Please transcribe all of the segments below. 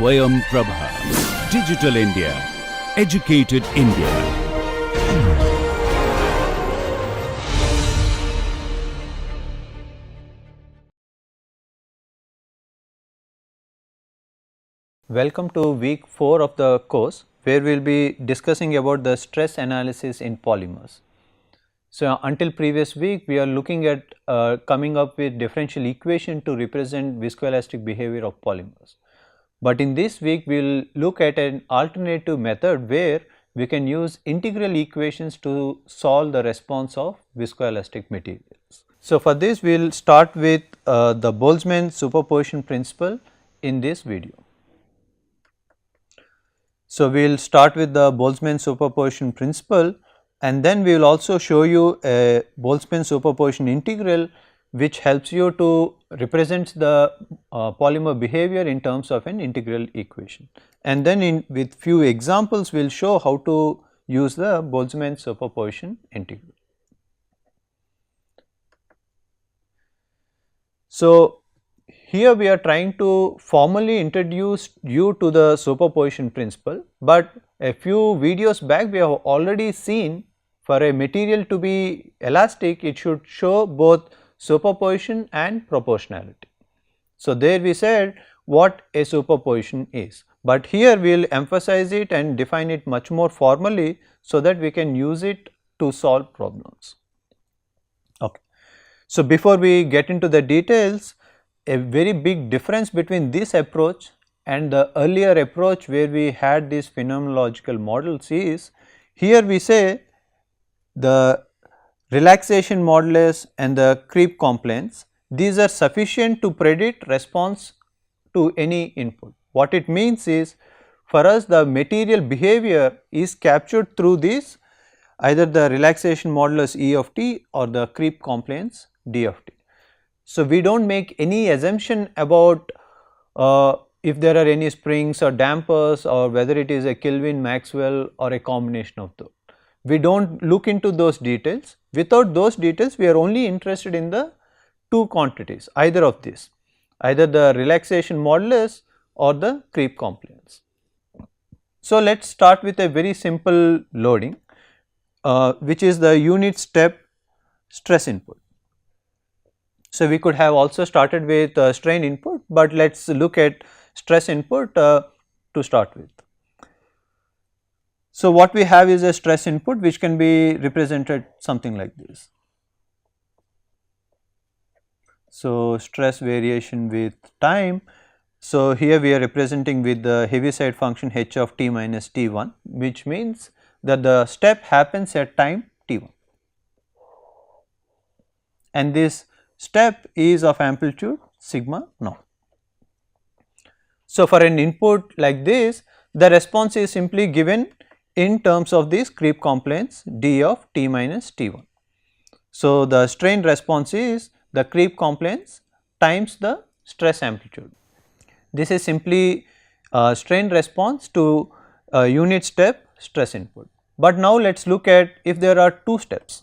SwayamPrabha. Digital India. Educated India. Welcome to week 4 of the course, where we will be discussing about the stress analysis in polymers. So, until previous week we are looking at coming up with differential equation to represent viscoelastic behavior of polymers. But in this week we will look at an alternative method where we can use integral equations to solve the response of viscoelastic materials. So, for this we will start with the Boltzman superposition principle in this video. So, we will start with the Boltzman superposition principle, and then we will also show you a Boltzman superposition integral which helps you to represent the polymer behavior in terms of an integral equation. And then with few examples we will show how to use the Boltzman superposition integral. So, here we are trying to formally introduce you to the superposition principle, but a few videos back we have already seen for a material to be elastic it should show both superposition and proportionality. So, there we said what a superposition is, but here we will emphasize it and define it much more formally so that we can use it to solve problems. Okay. So, before we get into the details, a very big difference between this approach and the earlier approach where we had these phenomenological models is, here we say the relaxation modulus and the creep compliance, these are sufficient to predict response to any input. What it means is, for us the material behavior is captured through these, either the relaxation modulus E of t or the creep compliance d of t. So, we do not make any assumption about if there are any springs or dampers or whether it is a Kelvin, Maxwell or a combination of those. We do not look into those details. Without those details we are only interested in the two quantities, either of these, either the relaxation modulus or the creep compliance. So, let us start with a very simple loading which is the unit step stress input. So, we could have also started with strain input, but let us look at stress input to start with. So, what we have is a stress input which can be represented something like this. So, stress variation with time. So, here we are representing with the Heaviside function h of t minus t1, which means that the step happens at time t1, and this step is of amplitude sigma naught. So, for an input like this the response is simply given in terms of this creep compliance d of t minus t1. So, the strain response is the creep compliance times the stress amplitude. This is simply strain response to unit step stress input. But now let us look at if there are two steps,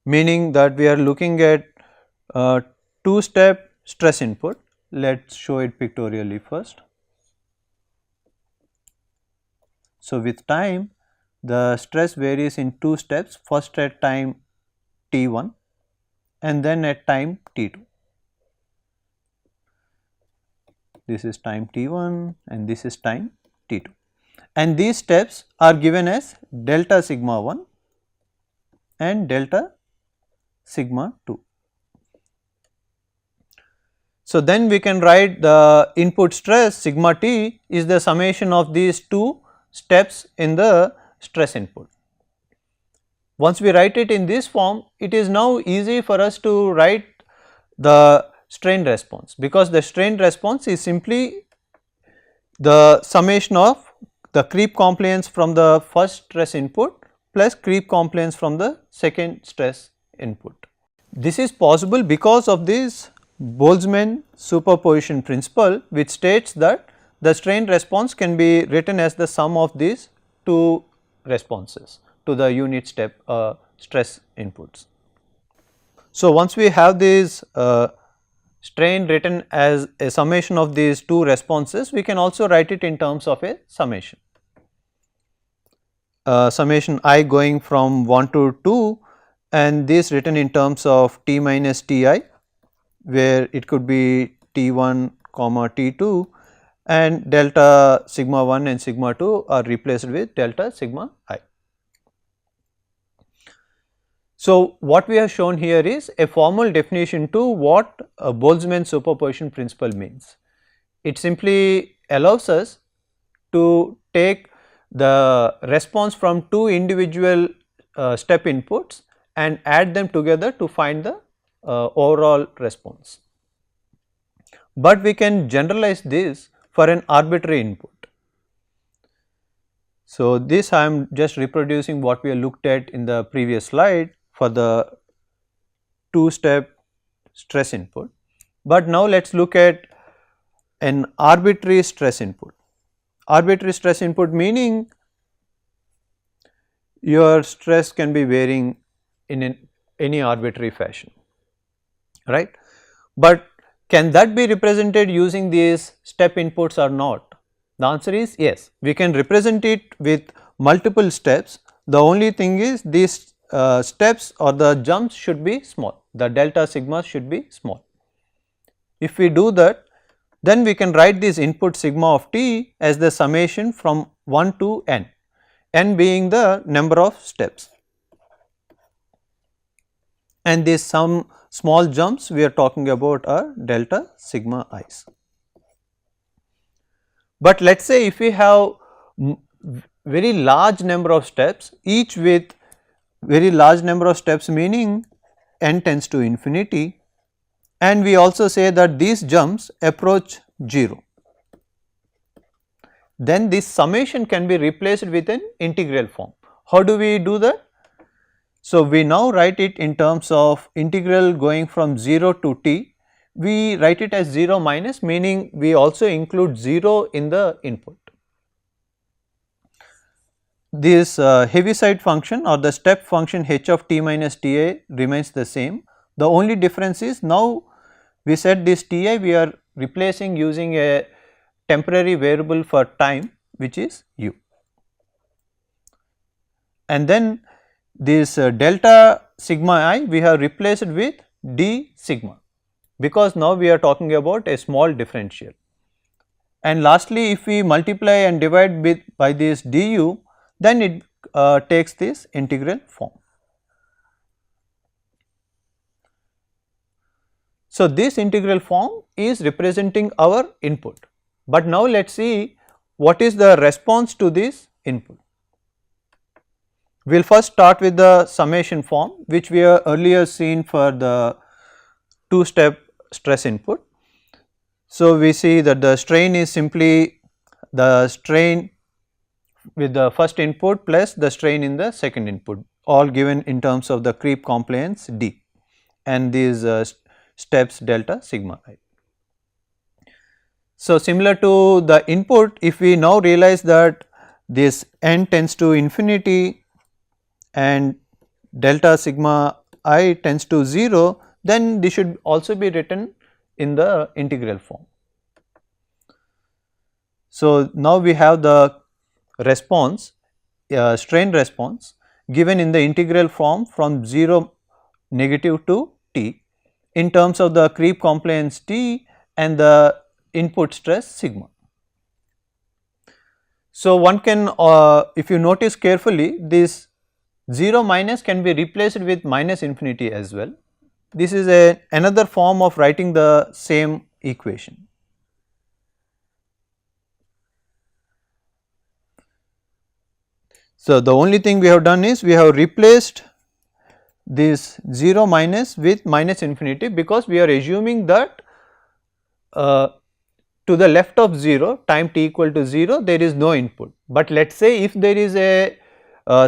meaning that we are looking at two step stress input. Let us show it pictorially first. So, with time the stress varies in two steps, first at time t1 and then at time t2. This is time t1 and this is time t2, and these steps are given as delta sigma 1 and delta sigma 2. So, then we can write the input stress sigma t is the summation of these two steps in the stress input. Once we write it in this form, it is now easy for us to write the strain response, because the strain response is simply the summation of the creep compliance from the first stress input plus creep compliance from the second stress input. This is possible because of this Boltzman superposition principle, which states that the strain response can be written as the sum of these two responses to the unit step stress inputs. So, once we have these strain written as a summation of these two responses, we can also write it in terms of a summation. Summation I going from 1 to 2, and this written in terms of T minus Ti, where it could be T1 comma T2, and delta sigma 1 and sigma 2 are replaced with delta sigma I. So, what we have shown here is a formal definition to what a Boltzmann superposition principle means. It simply allows us to take the response from two individual step inputs and add them together to find the overall response. But we can generalize this for an arbitrary input. So, this I am just reproducing what we have looked at in the previous slide for the two step stress input, but now let us look at an arbitrary stress input. Arbitrary stress input meaning your stress can be varying in any arbitrary fashion, right. But can that be represented using these step inputs or not? The answer is yes, we can represent it with multiple steps. The only thing is these steps or the jumps should be small, the delta sigma should be small. If we do that, then we can write this input sigma of t as the summation from 1 to n being the number of steps, and these some small jumps we are talking about are delta sigma i's. But let us say if we have very large number of steps, each with very large number of steps meaning n tends to infinity, and we also say that these jumps approach 0, then this summation can be replaced with an integral form. How do we do that? So, we now write it in terms of integral going from 0 to t, we write it as 0 minus, meaning we also include 0 in the input. This Heaviside function or the step function h of t minus Ti remains the same. The only difference is now we said this Ti we are replacing using a temporary variable for time, which is u, and then this delta sigma I we have replaced with d sigma, because now we are talking about a small differential. And lastly, if we multiply and divide by this du, then it takes this integral form. So, this integral form is representing our input, but now let us see what is the response to this input. We will first start with the summation form, which we have earlier seen for the two step stress input. So, we see that the strain is simply the strain with the first input plus the strain in the second input, all given in terms of the creep compliance d and these steps delta sigma I. So, similar to the input, if we now realize that this n tends to infinity and delta sigma I tends to 0, then this should also be written in the integral form. So, now we have the response strain response given in the integral form from 0 negative to t in terms of the creep compliance t and the input stress sigma. So, one can if you notice carefully, this 0 minus can be replaced with minus infinity as well. This is another form of writing the same equation. So, the only thing we have done is we have replaced this 0 minus with minus infinity, because we are assuming that to the left of 0 time t equal to 0 there is no input. But let us say if there is a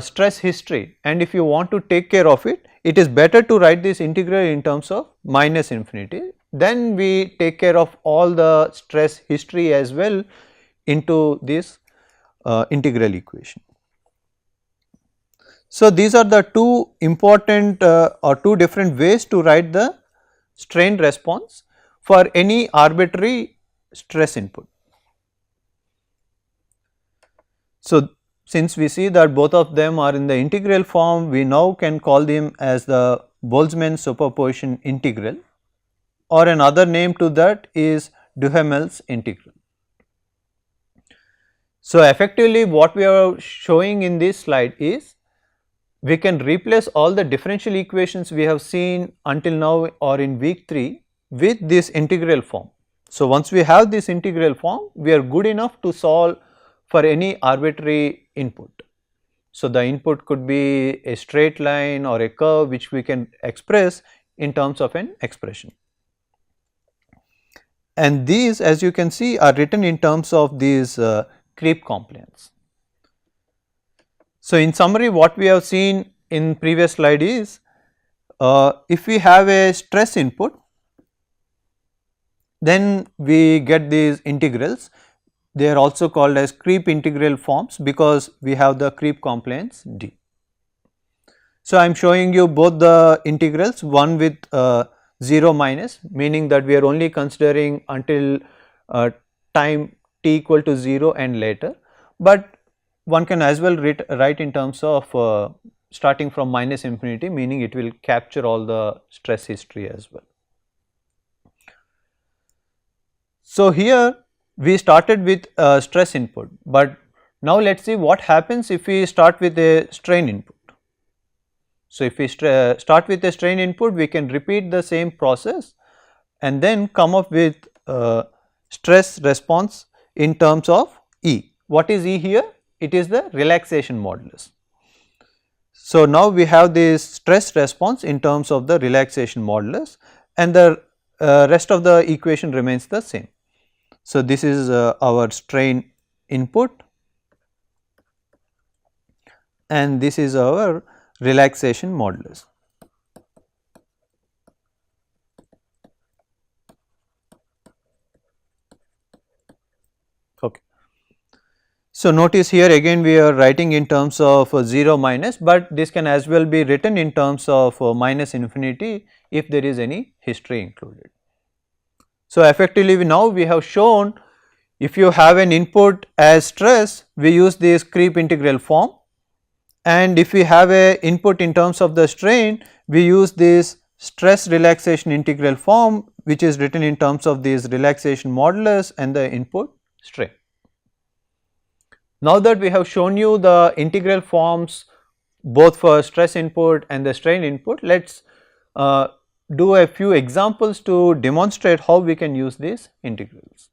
stress history and if you want to take care of it, it is better to write this integral in terms of minus infinity. Then we take care of all the stress history as well into this integral equation. So, these are the two important or two different ways to write the strain response. for any arbitrary stress input. So, since we see that both of them are in the integral form, we now can call them as the Boltzmann superposition integral, or another name to that is Duhamel's integral. So, effectively what we are showing in this slide is we can replace all the differential equations we have seen until now or in week 3 with this integral form. So, once we have this integral form, we are good enough to solve for any arbitrary input. So, the input could be a straight line or a curve which we can express in terms of an expression. And these, as you can see, are written in terms of these creep compliance. So, in summary, what we have seen in previous slide is if we have a stress input, then we get these integrals. They are also called as creep integral forms because we have the creep compliance D. So, I am showing you both the integrals, one with 0 minus, meaning that we are only considering until time t equal to 0 and later, but one can as well write in terms of starting from minus infinity, meaning it will capture all the stress history as well. So, here we started with stress input, but now let us see what happens if we start with a strain input. So, if we start with a strain input, we can repeat the same process and then come up with stress response in terms of E. What is E here? It is the relaxation modulus. So, now we have this stress response in terms of the relaxation modulus and the rest of the equation remains the same. So, this is our strain input and this is our relaxation modulus. Okay. So, notice here again we are writing in terms of 0 minus, but this can as well be written in terms of minus infinity if there is any history included. So, effectively now we have shown if you have an input as stress, we use this creep integral form, and if we have a input in terms of the strain, we use this stress relaxation integral form which is written in terms of this relaxation modulus and the input strain. Now that we have shown you the integral forms both for stress input and the strain input, let us do a few examples to demonstrate how we can use these integrals.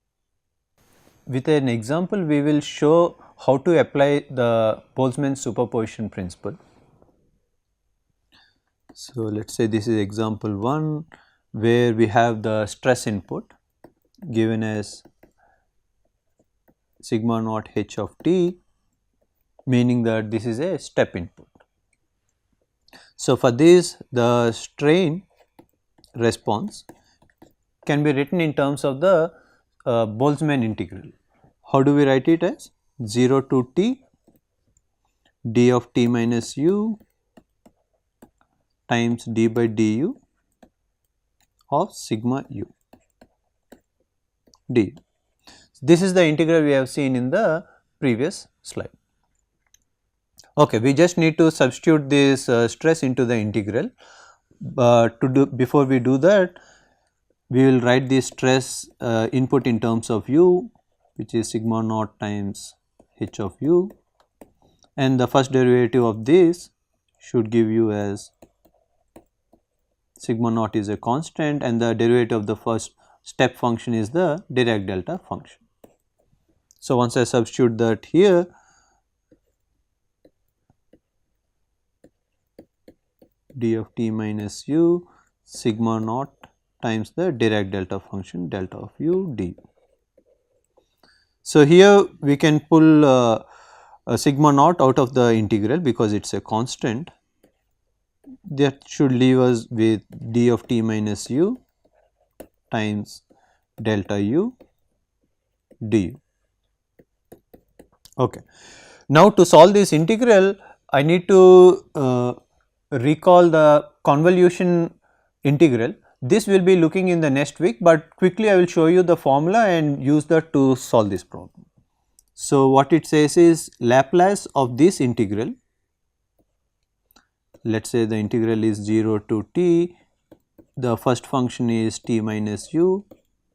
With an example, we will show how to apply the Boltzmann superposition principle. So, let us say this is example 1 where we have the stress input given as sigma naught h of t, meaning that this is a step input. So, for this the strain response can be written in terms of the Boltzmann integral. How do we write it as 0 to t d of t minus u times d by du of sigma u d. This is the integral we have seen in the previous slide. Okay, we just need to substitute this stress into the integral. Before we do that, we will write the stress input in terms of u, which is sigma naught times h of u, and the first derivative of this should give you as sigma naught is a constant and the derivative of the first step function is the Dirac delta function. So, once I substitute that here, d of t minus u sigma naught times the Dirac delta function delta of u du. So, here we can pull a sigma naught out of the integral because it is a constant. That should leave us with d of t minus u times delta u du. Okay. Now, to solve this integral, I need to recall the convolution integral This will be looking in the next week, but quickly I will show you the formula and use that to solve this problem. So, what it says is Laplace of this integral, let us say the integral is 0 to t, the first function is t minus u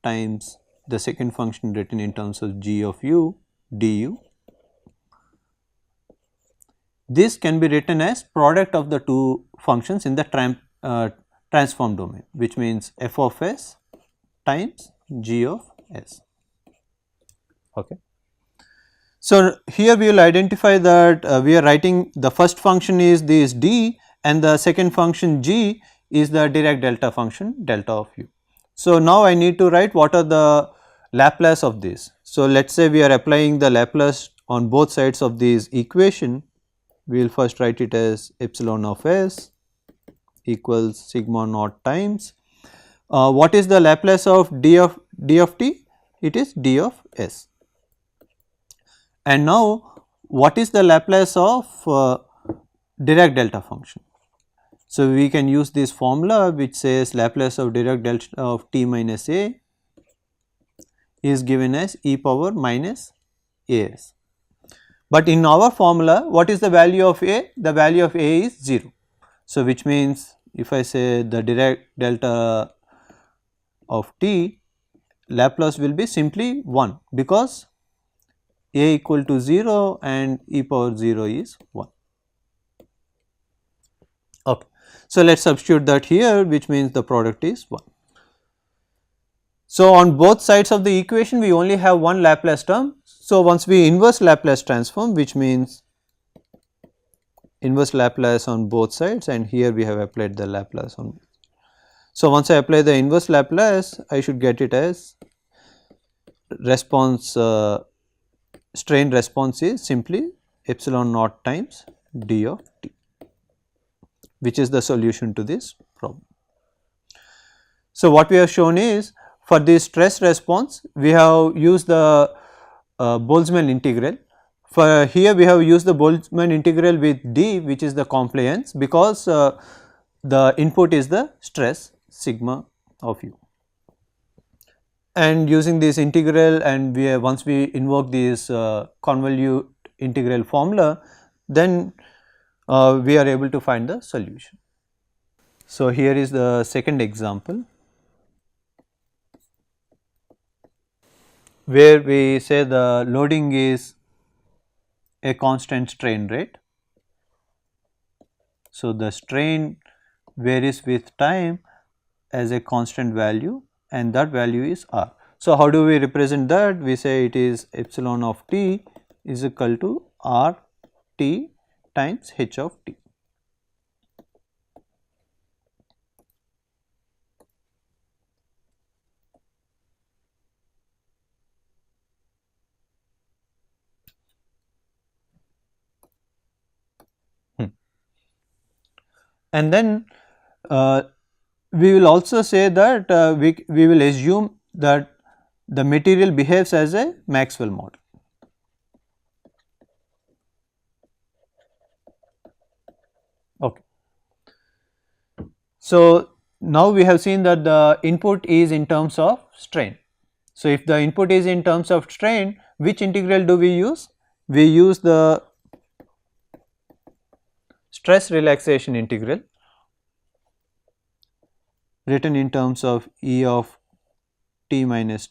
times the second function written in terms of g of u du. This can be written as product of the two functions in the transform domain, which means f of s times g of s. Okay. So, here we will identify that we are writing the first function is this d and the second function g is the Dirac delta function delta of u. So, now I need to write what are the Laplace of this. So, let us say we are applying the Laplace on both sides of this equation. We will first write it as epsilon of s equals sigma naught times. What is the Laplace of d of t? It is d of s. And now, what is the Laplace of Dirac delta function? So, we can use this formula which says Laplace of Dirac delta of t minus a is given as e power minus as. But in our formula, what is the value of a? The value of a is 0. So, which means if I say the Dirac delta of t, Laplace will be simply 1 because a equal to 0 and e power 0 is 1. Okay. So, let us substitute that here, which means the product is 1. So, on both sides of the equation we only have one Laplace term. So, once we inverse Laplace transform, which means inverse Laplace on both sides, and here we have applied the Laplace on both. So, once I apply the inverse Laplace, I should get it as response strain response is simply epsilon naught times d of t, which is the solution to this problem. So, what we have shown is for this stress response we have used the Boltzman integral. For here we have used the Boltzman integral with d, which is the compliance, because the input is the stress sigma of u. And using this integral, and we have, once we invoke this convolute integral formula, then we are able to find the solution. So, here is the second example where we say the loading is a constant strain rate. So, the strain varies with time as a constant value and that value is r. So, how do we represent that? We say it is epsilon of t is equal to r t times h of t. And then we will also say that we will assume that the material behaves as a Maxwell model. Okay. So, now we have seen that the input is in terms of strain. So, if the input is in terms of strain, which integral do we use? We use the stress relaxation integral written in terms of E of t minus .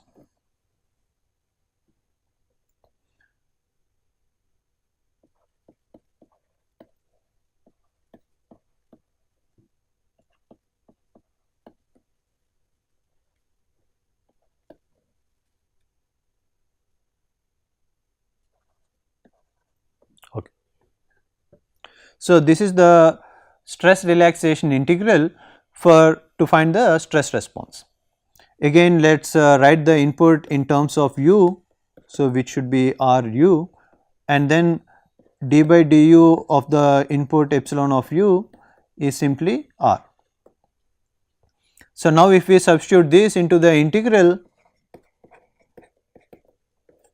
Okay. So, this is the stress relaxation integral for to find the stress response. Again, let us write the input in terms of u, so which should be r u, and then d by du of the input epsilon of u is simply r. So, now if we substitute this into the integral,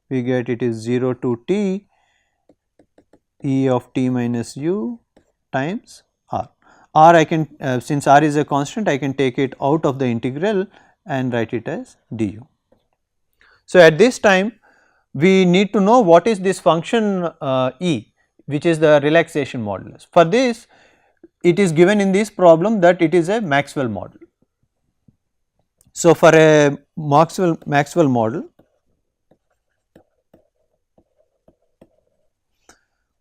we get it is 0 to t e of t minus u times r. r I can since r is a constant, I can take it out of the integral and write it as du. So, at this time we need to know what is this function E, which is the relaxation modulus. For this, it is given in this problem that it is a Maxwell model. So, for a Maxwell model,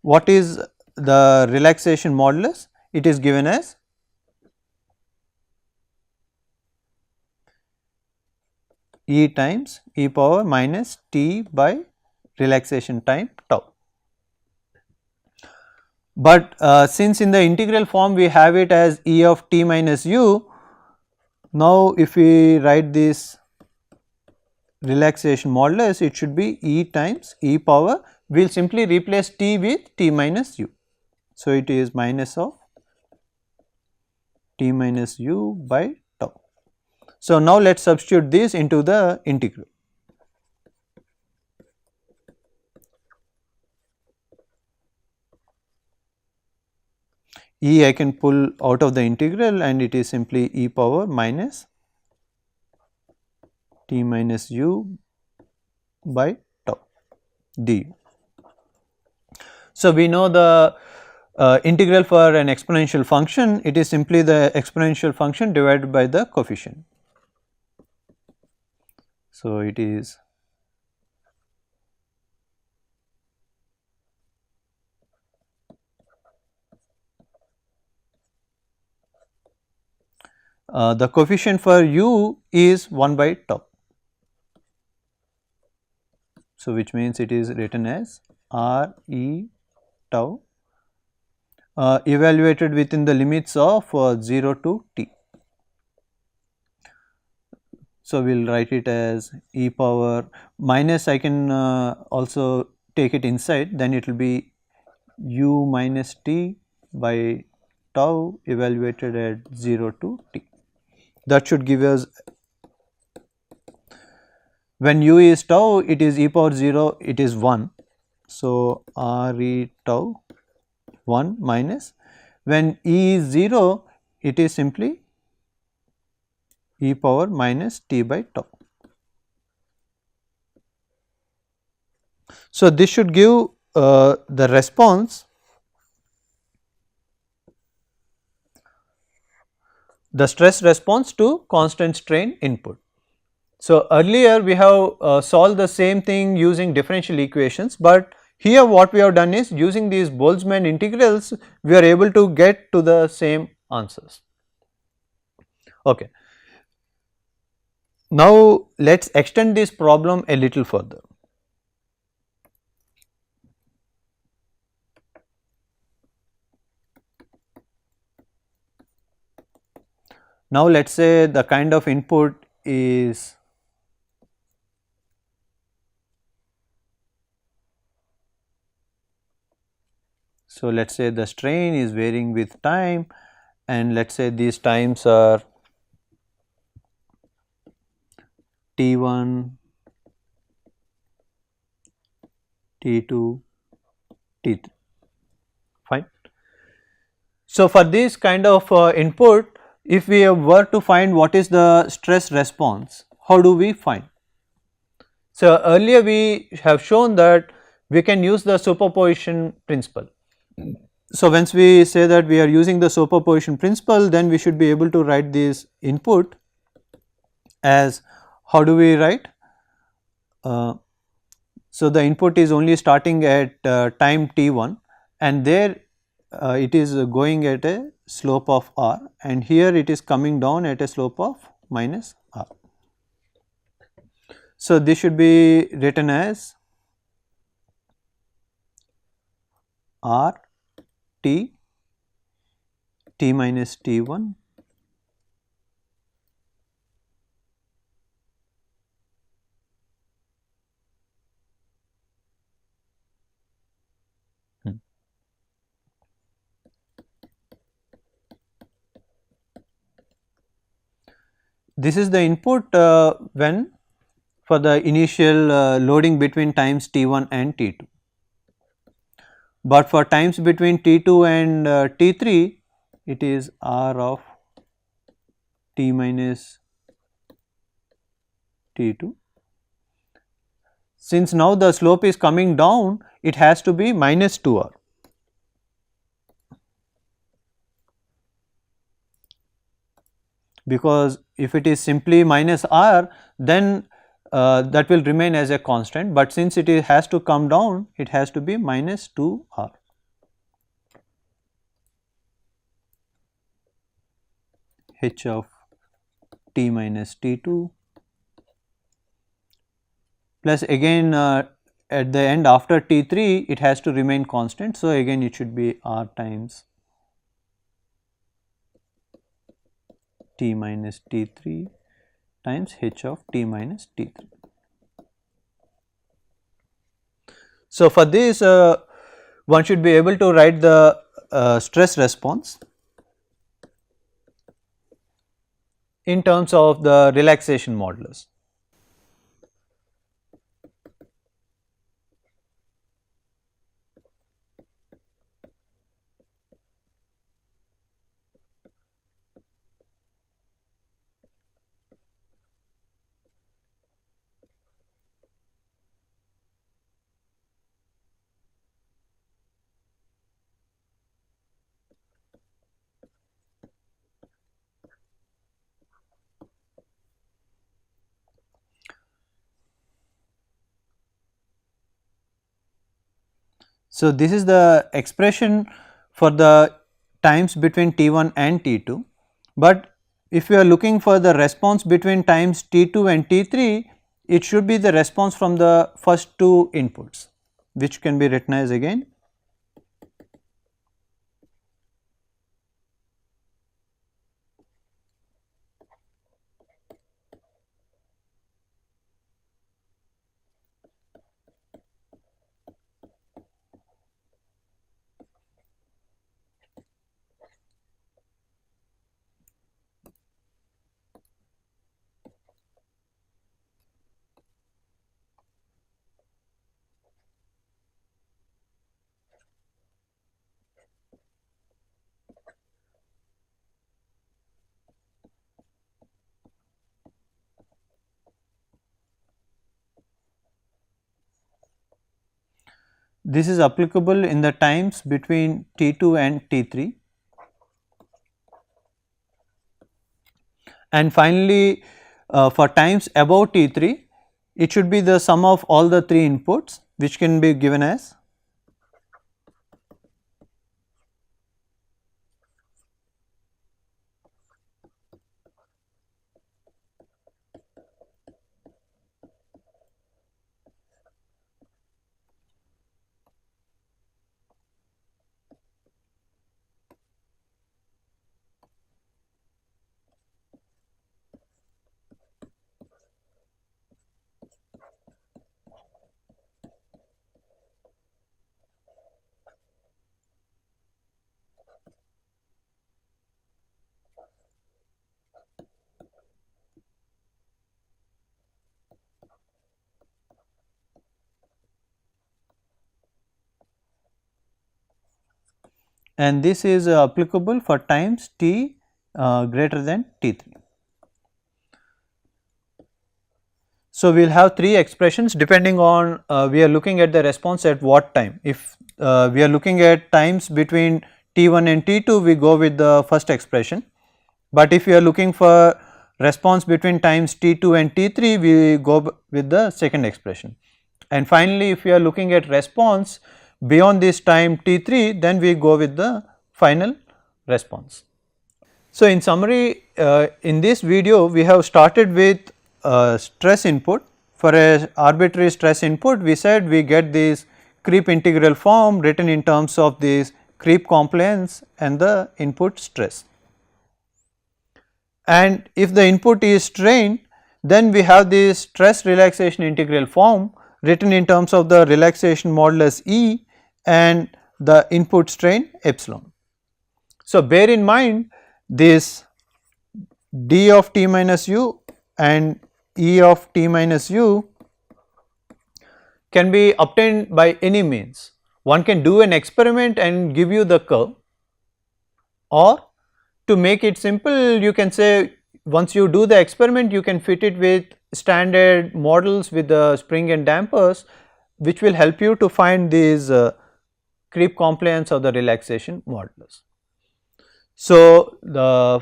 what is the relaxation modulus? It is given as E times e power minus t by relaxation time tau. But since in the integral form we have it as E of t minus u, now if we write this relaxation modulus, it should be E times e power, we will simply replace t with t minus u. So, it is minus of t minus u by tau. So, now let us substitute this into the integral. E I can pull out of the integral and it is simply e power minus t minus u by tau du. So, we know the integral for an exponential function, it is simply the exponential function divided by the coefficient. So, it is the coefficient for u is 1 by tau. So, which means it is written as r e tau evaluated within the limits of 0 to t. So, we will write it as e power minus, I can also take it inside, then it will be u minus t by tau evaluated at 0 to t. That should give us, when u is tau, it is e power 0, it is 1. So, r e tau 1 minus, when e is 0, it is simply e power minus t by tau. So, this should give the response, the stress response to constant strain input. So, earlier we have solved the same thing using differential equations, but here what we have done is using these Boltzman integrals we are able to get to the same answers. Okay. Now, let us extend this problem a little further. Now, let us say the kind of input is so let us say the strain is varying with time and let us say these times are T1, T2, T3, fine. So, for this kind of input, if we were to find what is the stress response, how do we find? So, earlier we have shown that we can use the superposition principle. So, once we say that we are using the superposition principle, then we should be able to write this input as, how do we write? So, the input is only starting at time t1 and there it is going at a slope of r and here it is coming down at a slope of minus r. So, this should be written as r t minus t1 This is the input when for the initial loading between times t1 and t2, but for times between t2 and t3 it is r of t minus t2. Since now the slope is coming down, it has to be minus 2r. Because if it is simply minus r, then that will remain as a constant, but since has to come down, it has to be minus 2r. H of t minus t2 plus again at the end after t3 it has to remain constant. So, again it should be r times t minus t3 times h of t minus t3. So, for this one should be able to write the stress response in terms of the relaxation modulus. So, this is the expression for the times between T1 and T2, but if we are looking for the response between times T2 and T3, it should be the response from the first two inputs, which can be written as again this is applicable in the times between T2 and T3. And finally, for times above T3, it should be the sum of all the three inputs, which can be given as and this is applicable for times t greater than T3. So, we will have three expressions depending on we are looking at the response at what time. If we are looking at times between T1 and T2, we go with the first expression, but if we are looking for response between times T2 and T3, we go with the second expression. And finally, if we are looking at response beyond this time T3, then we go with the final response. So, in summary, in this video we have started with stress input. For a arbitrary stress input, we said we get this creep integral form written in terms of this creep compliance and the input stress. And if the input is strain, then we have this stress relaxation integral form written in terms of the relaxation modulus E and the input strain epsilon. So, bear in mind this d of t minus u and E of t minus u can be obtained by any means. One can do an experiment and give you the curve, or to make it simple, you can say once you do the experiment, you can fit it with standard models with the spring and dampers, which will help you to find these creep compliance or the relaxation modulus. So, the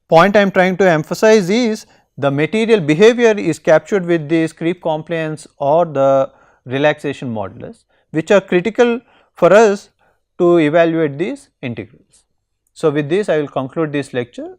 point I am trying to emphasize is the material behavior is captured with this creep compliance or the relaxation modulus, which are critical for us to evaluate these integrals. So, with this I will conclude this lecture.